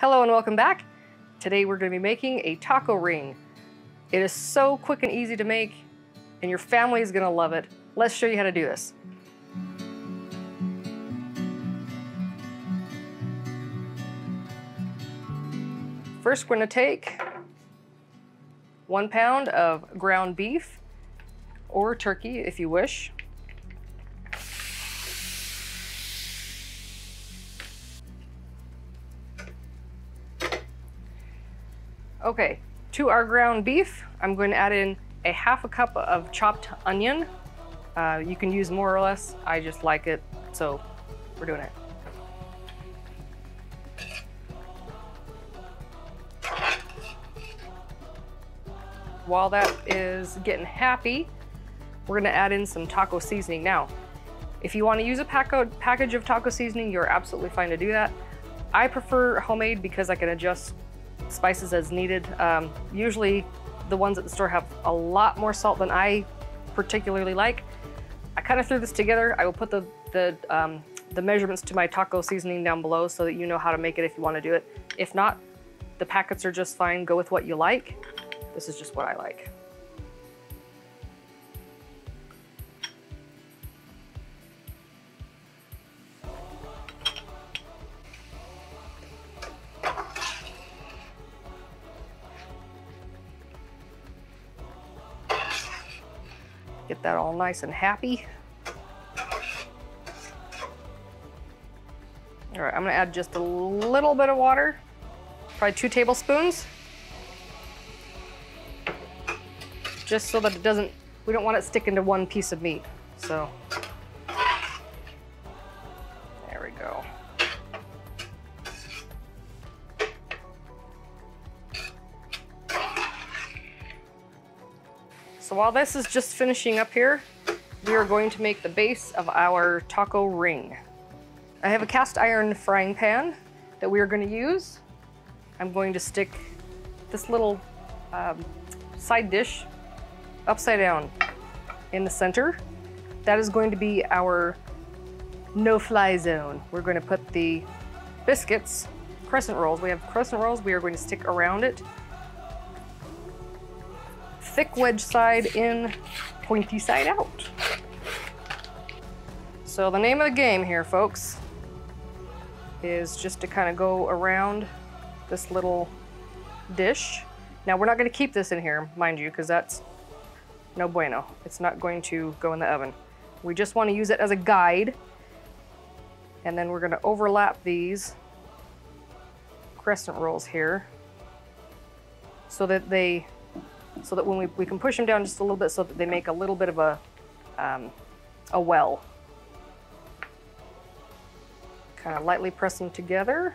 Hello and welcome back. Today we're going to be making a taco ring. It is so quick and easy to make, and your family is going to love it. Let's show you how to do this. First, we're going to take 1 pound of ground beef, or turkey if you wish. Okay, to our ground beef, I'm going to add in a 1/2 cup of chopped onion. You can use more or less. I just like it, so we're doing it. While that is getting happy, we're gonna add in some taco seasoning. Now, if you wanna use a package of taco seasoning, you're absolutely fine to do that. I prefer homemade because I can adjust spices as needed. Usually the ones at the store have a lot more salt than I particularly like. I kind of threw this together. I will put the measurements to my taco seasoning down below so that you know how to make it if you want to do it. If not, the packets are just fine. Go with what you like. This is just what I like. Get that all nice and happy. All right, I'm gonna add just a little bit of water, probably 2 tablespoons. Just so that we don't want it sticking to one piece of meat. So, there we go. So while this is just finishing up here, we are going to make the base of our taco ring. I have a cast iron frying pan that we are going to use. I'm going to stick this little side dish upside down in the center. That is going to be our no-fly zone. We're going to put the biscuits, crescent rolls. We have crescent rolls. We are going to stick around it. Thick wedge side in, pointy side out. So the name of the game here, folks, is just to kind of go around this little dish. Now we're not going to keep this in here, mind you, because that's no bueno. It's not going to go in the oven. We just want to use it as a guide. And then we're going to overlap these crescent rolls here so that when we can push them down just a little bit so that they make a little bit of a well. Kind of lightly press them together.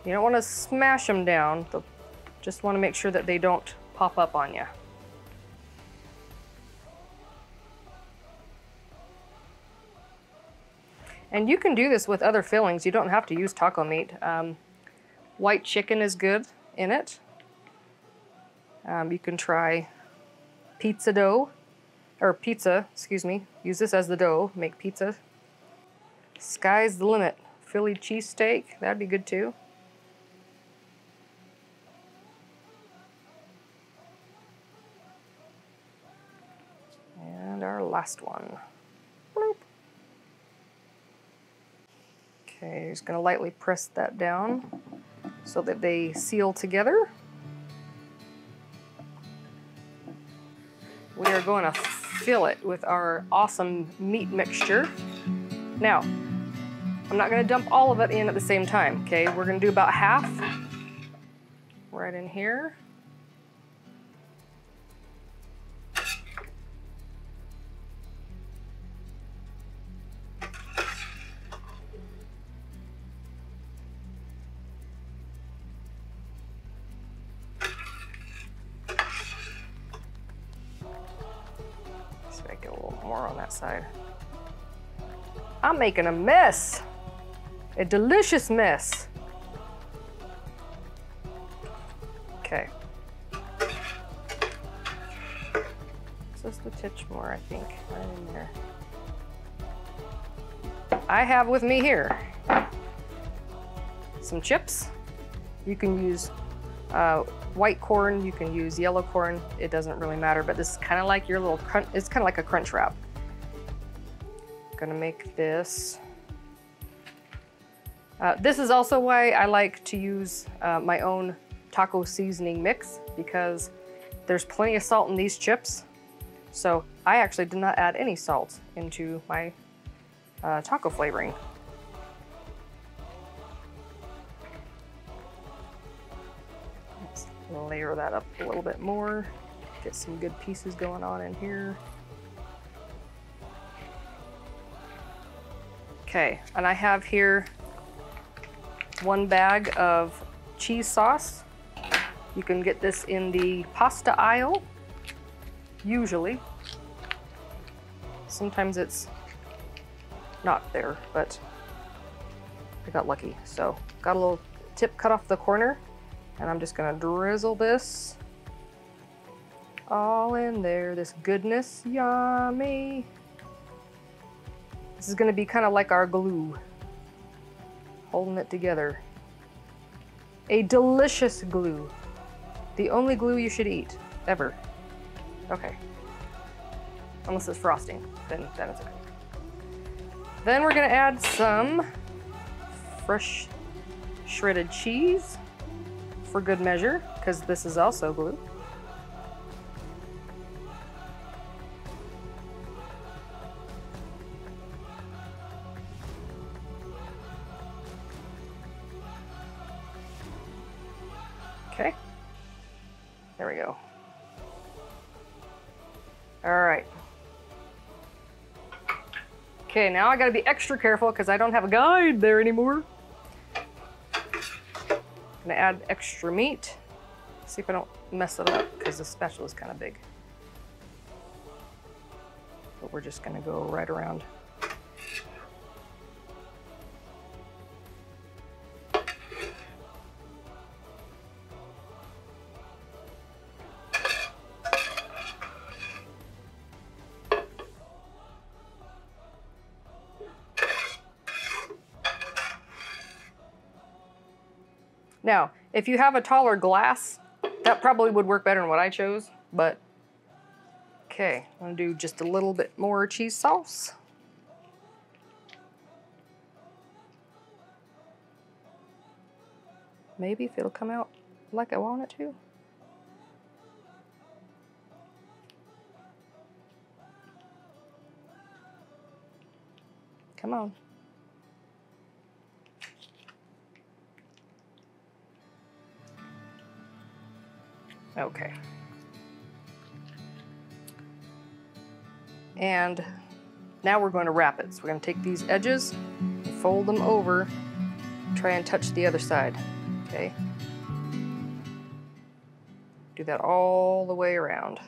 You don't want to smash them down, just want to make sure that they don't pop up on you. And you can do this with other fillings. You don't have to use taco meat. White chicken is good in it. You can try pizza dough, or pizza, excuse me. Use this as the dough, make pizza. Sky's the limit. Philly cheesesteak, that'd be good too. And our last one. Bloop. Okay, just gonna lightly press that down so that they seal together. We are going to fill it with our awesome meat mixture. Now, I'm not going to dump all of it in at the same time, okay? We're going to do about half right in here. Make it a little more on that side. I'm making a mess. A delicious mess. Okay. Just a touch more, I think, right in there. I have with me here some chips. You can use white corn, you can use yellow corn, it doesn't really matter, but this is kind of like your little crunch, it's kind of like a crunch wrap. I'm gonna make this. This is also why I like to use my own taco seasoning mix, because there's plenty of salt in these chips. So I actually did not add any salt into my taco flavoring. Let's layer that up a little bit more. Get some good pieces going on in here. Okay, and I have here 1 bag of cheese sauce. You can get this in the pasta aisle, usually. Sometimes it's not there, but I got lucky. So got a little tip cut off the corner, and I'm just gonna drizzle this all in there. This goodness, yummy. This is gonna be kind of like our glue, holding it together. A delicious glue. The only glue you should eat, ever. Okay. Unless it's frosting, then it's okay. Then we're gonna add some fresh shredded cheese for good measure, because this is also glue. Okay, there we go. All right. Okay, now I gotta be extra careful because I don't have a guide there anymore. I'm gonna add extra meat. See if I don't mess it up, because the spatula is kind of big. But we're just gonna go right around. Now, if you have a taller glass, that probably would work better than what I chose, but okay, I'm gonna do just a little bit more cheese sauce. Maybe if it'll come out like I want it to. Come on. Okay. And now we're going to wrap it. So we're going to take these edges, fold them over, try and touch the other side. Okay. Do that all the way around.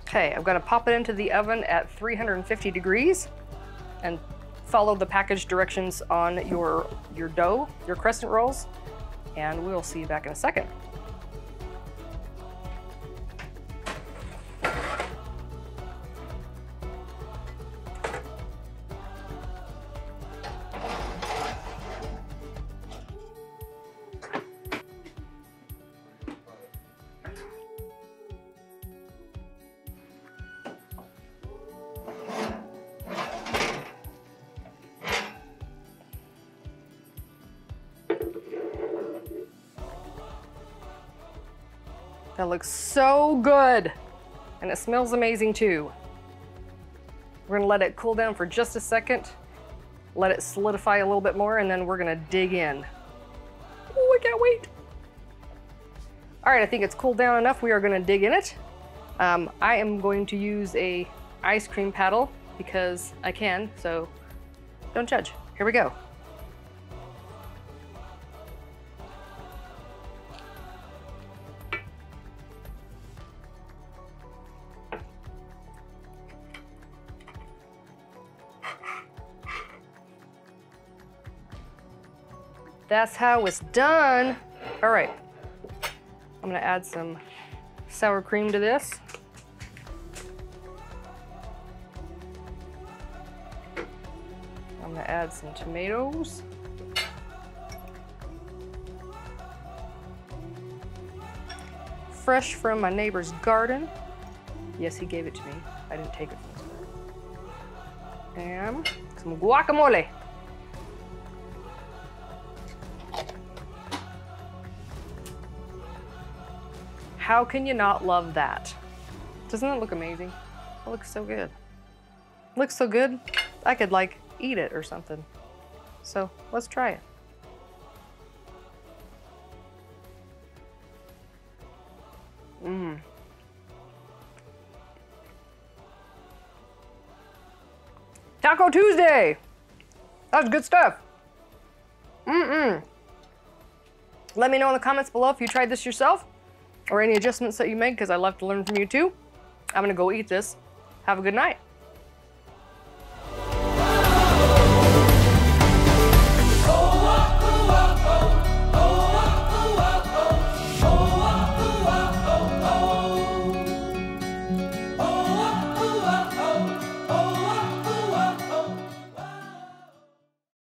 Okay, I'm gonna pop it into the oven at 350 degrees and follow the package directions on your dough, your crescent rolls, and we'll see you back in a second. That looks so good, and it smells amazing too. We're gonna let it cool down for just a second, let it solidify a little bit more, and then we're gonna dig in. Oh, I can't wait. All right, I think it's cooled down enough. We are gonna dig in it. I am going to use a ice cream paddle because I can, so don't judge. Here we go. That's how it's done. All right, I'm gonna add some sour cream to this. I'm gonna add some tomatoes. Fresh from my neighbor's garden. Yes, he gave it to me. I didn't take it from his garden. And some guacamole. How can you not love that? Doesn't it look amazing? It looks so good. It looks so good, I could like eat it or something. So let's try it. Mmm. Taco Tuesday! That's good stuff. Let me know in the comments below if you tried this yourself or any adjustments that you make, because I love to learn from you too. I'm gonna go eat this. Have a good night.